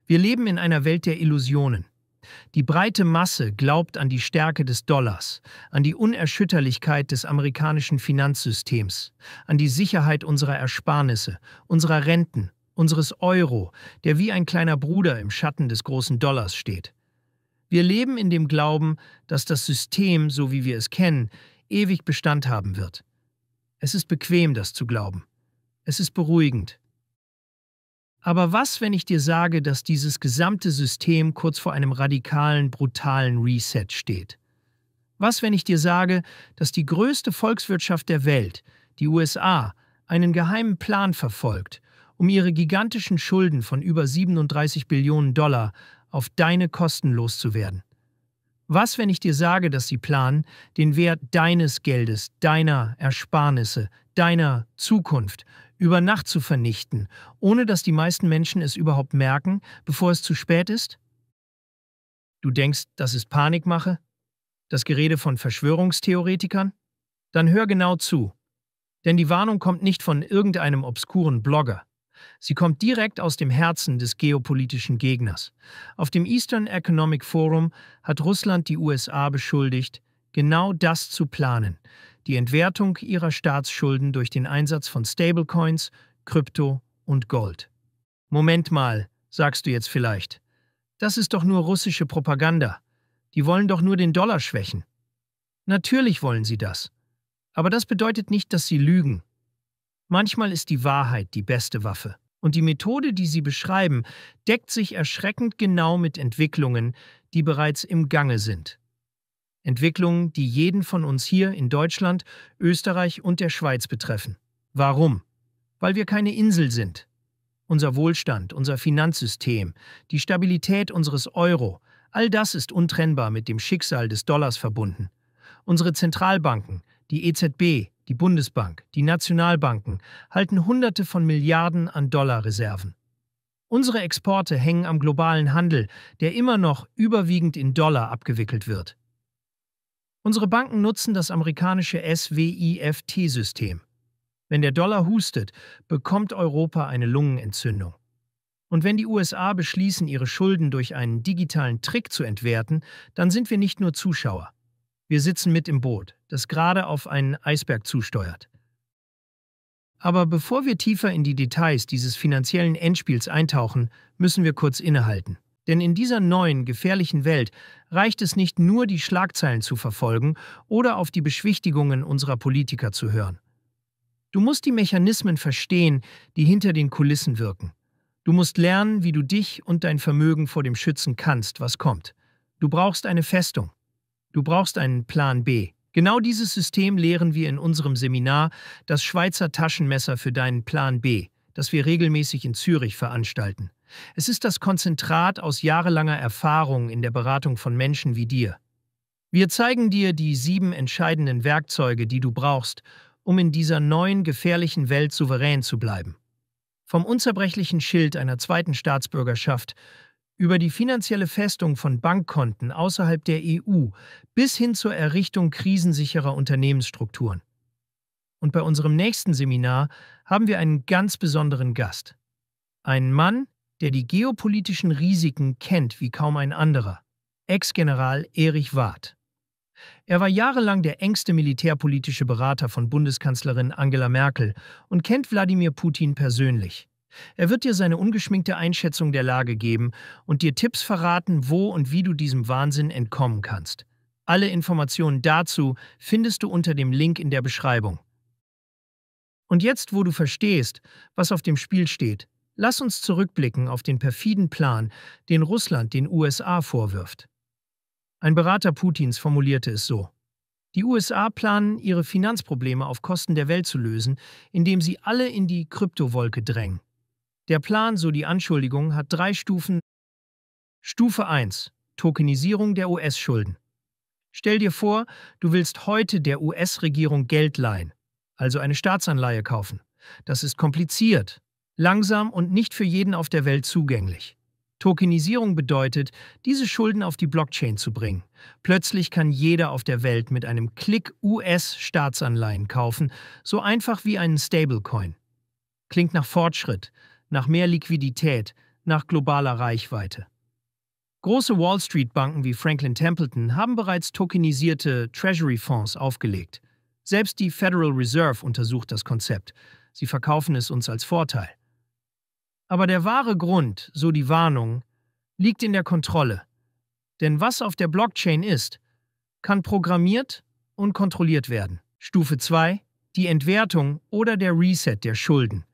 Wir leben in einer Welt der Illusionen. Die breite Masse glaubt an die Stärke des Dollars, an die Unerschütterlichkeit des amerikanischen Finanzsystems, an die Sicherheit unserer Ersparnisse, unserer Renten, unseres Euro, der wie ein kleiner Bruder im Schatten des großen Dollars steht. Wir leben in dem Glauben, dass das System, so wie wir es kennen, ewig Bestand haben wird. Es ist bequem, das zu glauben. Es ist beruhigend. Aber was, wenn ich dir sage, dass dieses gesamte System kurz vor einem radikalen, brutalen Reset steht? Was, wenn ich dir sage, dass die größte Volkswirtschaft der Welt, die USA, einen geheimen Plan verfolgt, um ihre gigantischen Schulden von über 37 Billionen Dollar auf deine Kosten loszuwerden? Was, wenn ich dir sage, dass sie planen, den Wert deines Geldes, deiner Ersparnisse, deiner Zukunft über Nacht zu vernichten, ohne dass die meisten Menschen es überhaupt merken, bevor es zu spät ist? Du denkst, das ist Panikmache? Das Gerede von Verschwörungstheoretikern? Dann hör genau zu. Denn die Warnung kommt nicht von irgendeinem obskuren Blogger. Sie kommt direkt aus dem Herzen des geopolitischen Gegners. Auf dem Eastern Economic Forum hat Russland die USA beschuldigt, genau das zu planen: die Entwertung ihrer Staatsschulden durch den Einsatz von Stablecoins, Krypto und Gold. Moment mal, sagst du jetzt vielleicht. Das ist doch nur russische Propaganda. Die wollen doch nur den Dollar schwächen. Natürlich wollen sie das. Aber das bedeutet nicht, dass sie lügen. Manchmal ist die Wahrheit die beste Waffe. Und die Methode, die sie beschreiben, deckt sich erschreckend genau mit Entwicklungen, die bereits im Gange sind. Entwicklungen, die jeden von uns hier in Deutschland, Österreich und der Schweiz betreffen. Warum? Weil wir keine Insel sind. Unser Wohlstand, unser Finanzsystem, die Stabilität unseres Euro, all das ist untrennbar mit dem Schicksal des Dollars verbunden. Unsere Zentralbanken, die EZB, die Bundesbank, die Nationalbanken halten Hunderte von Milliarden an Dollarreserven. Unsere Exporte hängen am globalen Handel, der immer noch überwiegend in Dollar abgewickelt wird. Unsere Banken nutzen das amerikanische SWIFT-System. Wenn der Dollar hustet, bekommt Europa eine Lungenentzündung. Und wenn die USA beschließen, ihre Schulden durch einen digitalen Trick zu entwerten, dann sind wir nicht nur Zuschauer. Wir sitzen mit im Boot, das gerade auf einen Eisberg zusteuert. Aber bevor wir tiefer in die Details dieses finanziellen Endspiels eintauchen, müssen wir kurz innehalten. Denn in dieser neuen, gefährlichen Welt reicht es nicht nur, die Schlagzeilen zu verfolgen oder auf die Beschwichtigungen unserer Politiker zu hören. Du musst die Mechanismen verstehen, die hinter den Kulissen wirken. Du musst lernen, wie du dich und dein Vermögen vor dem schützen kannst, was kommt. Du brauchst eine Festung. Du brauchst einen Plan B. Genau dieses System lehren wir in unserem Seminar, das Schweizer Taschenmesser für deinen Plan B, das wir regelmäßig in Zürich veranstalten. Es ist das Konzentrat aus jahrelanger Erfahrung in der Beratung von Menschen wie dir. Wir zeigen dir die 7 entscheidenden Werkzeuge, die du brauchst, um in dieser neuen, gefährlichen Welt souverän zu bleiben. Vom unzerbrechlichen Schild einer zweiten Staatsbürgerschaft über die finanzielle Festung von Bankkonten außerhalb der EU bis hin zur Errichtung krisensicherer Unternehmensstrukturen. Und bei unserem nächsten Seminar haben wir einen ganz besonderen Gast. Einen Mann, der die geopolitischen Risiken kennt wie kaum ein anderer. Ex-General Erich Warth. Er war jahrelang der engste militärpolitische Berater von Bundeskanzlerin Angela Merkel und kennt Wladimir Putin persönlich. Er wird dir seine ungeschminkte Einschätzung der Lage geben und dir Tipps verraten, wo und wie du diesem Wahnsinn entkommen kannst. Alle Informationen dazu findest du unter dem Link in der Beschreibung. Und jetzt, wo du verstehst, was auf dem Spiel steht, lass uns zurückblicken auf den perfiden Plan, den Russland den USA vorwirft. Ein Berater Putins formulierte es so: Die USA planen, ihre Finanzprobleme auf Kosten der Welt zu lösen, indem sie alle in die Kryptowolke drängen. Der Plan, so die Anschuldigung, hat 3 Stufen. Stufe 1: Tokenisierung der US-Schulden. Stell dir vor, du willst heute der US-Regierung Geld leihen, also eine Staatsanleihe kaufen. Das ist kompliziert, langsam und nicht für jeden auf der Welt zugänglich. Tokenisierung bedeutet, diese Schulden auf die Blockchain zu bringen. Plötzlich kann jeder auf der Welt mit einem Klick US-Staatsanleihen kaufen, so einfach wie einen Stablecoin. Klingt nach Fortschritt, nach mehr Liquidität, nach globaler Reichweite. Große Wall Street-Banken wie Franklin Templeton haben bereits tokenisierte Treasury-Fonds aufgelegt. Selbst die Federal Reserve untersucht das Konzept. Sie verkaufen es uns als Vorteil. Aber der wahre Grund, so die Warnung, liegt in der Kontrolle. Denn was auf der Blockchain ist, kann programmiert und kontrolliert werden. Stufe 2: die Entwertung oder der Reset der Schulden.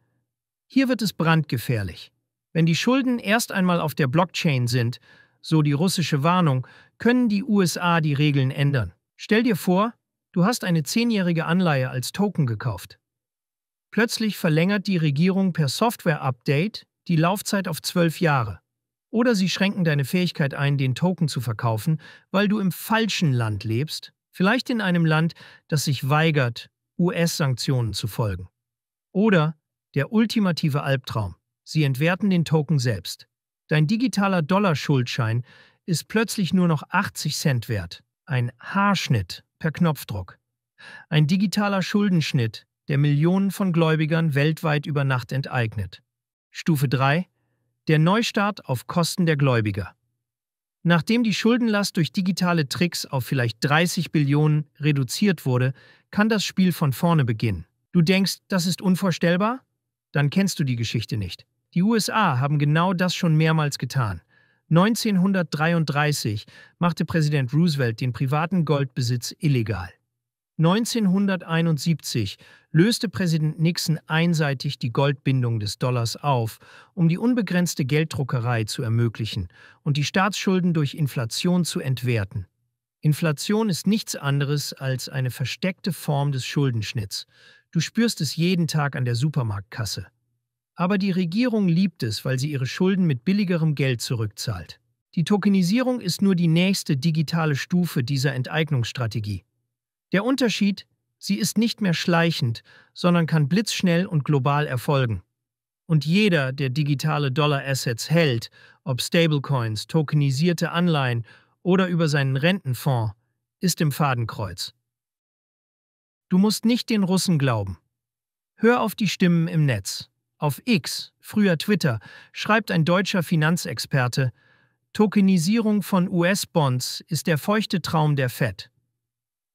Hier wird es brandgefährlich. Wenn die Schulden erst einmal auf der Blockchain sind, so die russische Warnung, können die USA die Regeln ändern. Stell dir vor, du hast eine 10-jährige Anleihe als Token gekauft. Plötzlich verlängert die Regierung per Software-Update die Laufzeit auf 12 Jahre. Oder sie schränken deine Fähigkeit ein, den Token zu verkaufen, weil du im falschen Land lebst, vielleicht in einem Land, das sich weigert, US-Sanktionen zu folgen. Oder der ultimative Albtraum: sie entwerten den Token selbst. Dein digitaler Dollarschuldschein ist plötzlich nur noch 80 Cent wert. Ein Haarschnitt per Knopfdruck. Ein digitaler Schuldenschnitt, der Millionen von Gläubigern weltweit über Nacht enteignet. Stufe 3: der Neustart auf Kosten der Gläubiger. Nachdem die Schuldenlast durch digitale Tricks auf vielleicht 30 Billionen reduziert wurde, kann das Spiel von vorne beginnen. Du denkst, das ist unvorstellbar? Dann kennst du die Geschichte nicht. Die USA haben genau das schon mehrmals getan. 1933 machte Präsident Roosevelt den privaten Goldbesitz illegal. 1971 löste Präsident Nixon einseitig die Goldbindung des Dollars auf, um die unbegrenzte Gelddruckerei zu ermöglichen und die Staatsschulden durch Inflation zu entwerten. Inflation ist nichts anderes als eine versteckte Form des Schuldenschnitts. Du spürst es jeden Tag an der Supermarktkasse. Aber die Regierung liebt es, weil sie ihre Schulden mit billigerem Geld zurückzahlt. Die Tokenisierung ist nur die nächste digitale Stufe dieser Enteignungsstrategie. Der Unterschied: sie ist nicht mehr schleichend, sondern kann blitzschnell und global erfolgen. Und jeder, der digitale Dollar-Assets hält, ob Stablecoins, tokenisierte Anleihen oder über seinen Rentenfonds, ist im Fadenkreuz. Du musst nicht den Russen glauben. Hör auf die Stimmen im Netz. Auf X, früher Twitter, schreibt ein deutscher Finanzexperte: Tokenisierung von US-Bonds ist der feuchte Traum der Fed.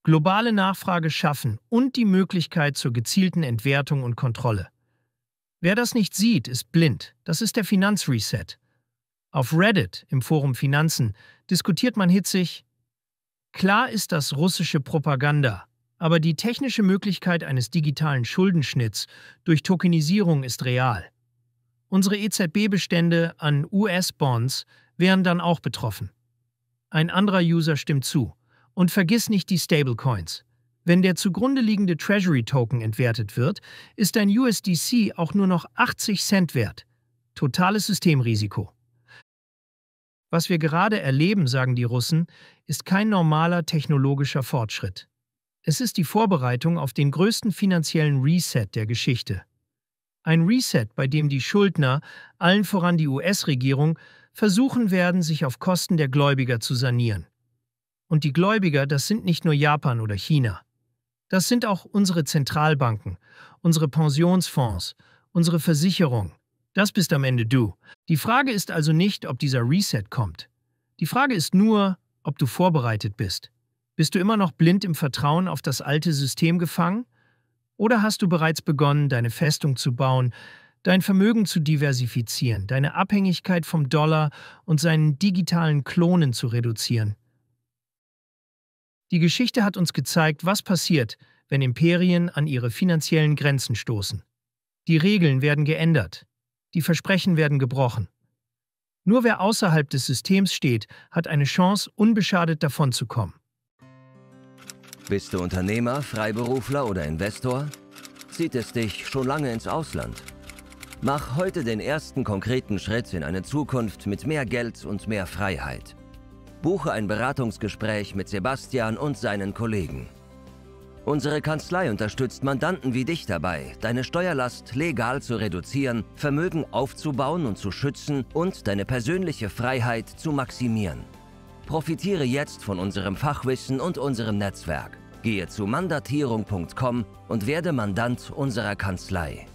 Globale Nachfrage schaffen und die Möglichkeit zur gezielten Entwertung und Kontrolle. Wer das nicht sieht, ist blind. Das ist der Finanzreset. Auf Reddit, im Forum Finanzen, diskutiert man hitzig: Klar ist das russische Propaganda, aber die technische Möglichkeit eines digitalen Schuldenschnitts durch Tokenisierung ist real. Unsere EZB-Bestände an US-Bonds wären dann auch betroffen. Ein anderer User stimmt zu. Und vergiss nicht die Stablecoins. Wenn der zugrunde liegende Treasury-Token entwertet wird, ist ein USDC auch nur noch 80 Cent wert. Totales Systemrisiko. Was wir gerade erleben, sagen die Russen, ist kein normaler technologischer Fortschritt. Es ist die Vorbereitung auf den größten finanziellen Reset der Geschichte. Ein Reset, bei dem die Schuldner, allen voran die US-Regierung, versuchen werden, sich auf Kosten der Gläubiger zu sanieren. Und die Gläubiger, das sind nicht nur Japan oder China. Das sind auch unsere Zentralbanken, unsere Pensionsfonds, unsere Versicherung. Das bist am Ende du. Die Frage ist also nicht, ob dieser Reset kommt. Die Frage ist nur, ob du vorbereitet bist. Bist du immer noch blind im Vertrauen auf das alte System gefangen? Oder hast du bereits begonnen, deine Festung zu bauen, dein Vermögen zu diversifizieren, deine Abhängigkeit vom Dollar und seinen digitalen Klonen zu reduzieren? Die Geschichte hat uns gezeigt, was passiert, wenn Imperien an ihre finanziellen Grenzen stoßen. Die Regeln werden geändert. Die Versprechen werden gebrochen. Nur wer außerhalb des Systems steht, hat eine Chance, unbeschadet davonzukommen. Bist du Unternehmer, Freiberufler oder Investor? Zieht es dich schon lange ins Ausland? Mach heute den ersten konkreten Schritt in eine Zukunft mit mehr Geld und mehr Freiheit. Buche ein Beratungsgespräch mit Sebastian und seinen Kollegen. Unsere Kanzlei unterstützt Mandanten wie dich dabei, deine Steuerlast legal zu reduzieren, Vermögen aufzubauen und zu schützen und deine persönliche Freiheit zu maximieren. Profitiere jetzt von unserem Fachwissen und unserem Netzwerk. Gehe zu mandatierung.com und werde Mandant unserer Kanzlei.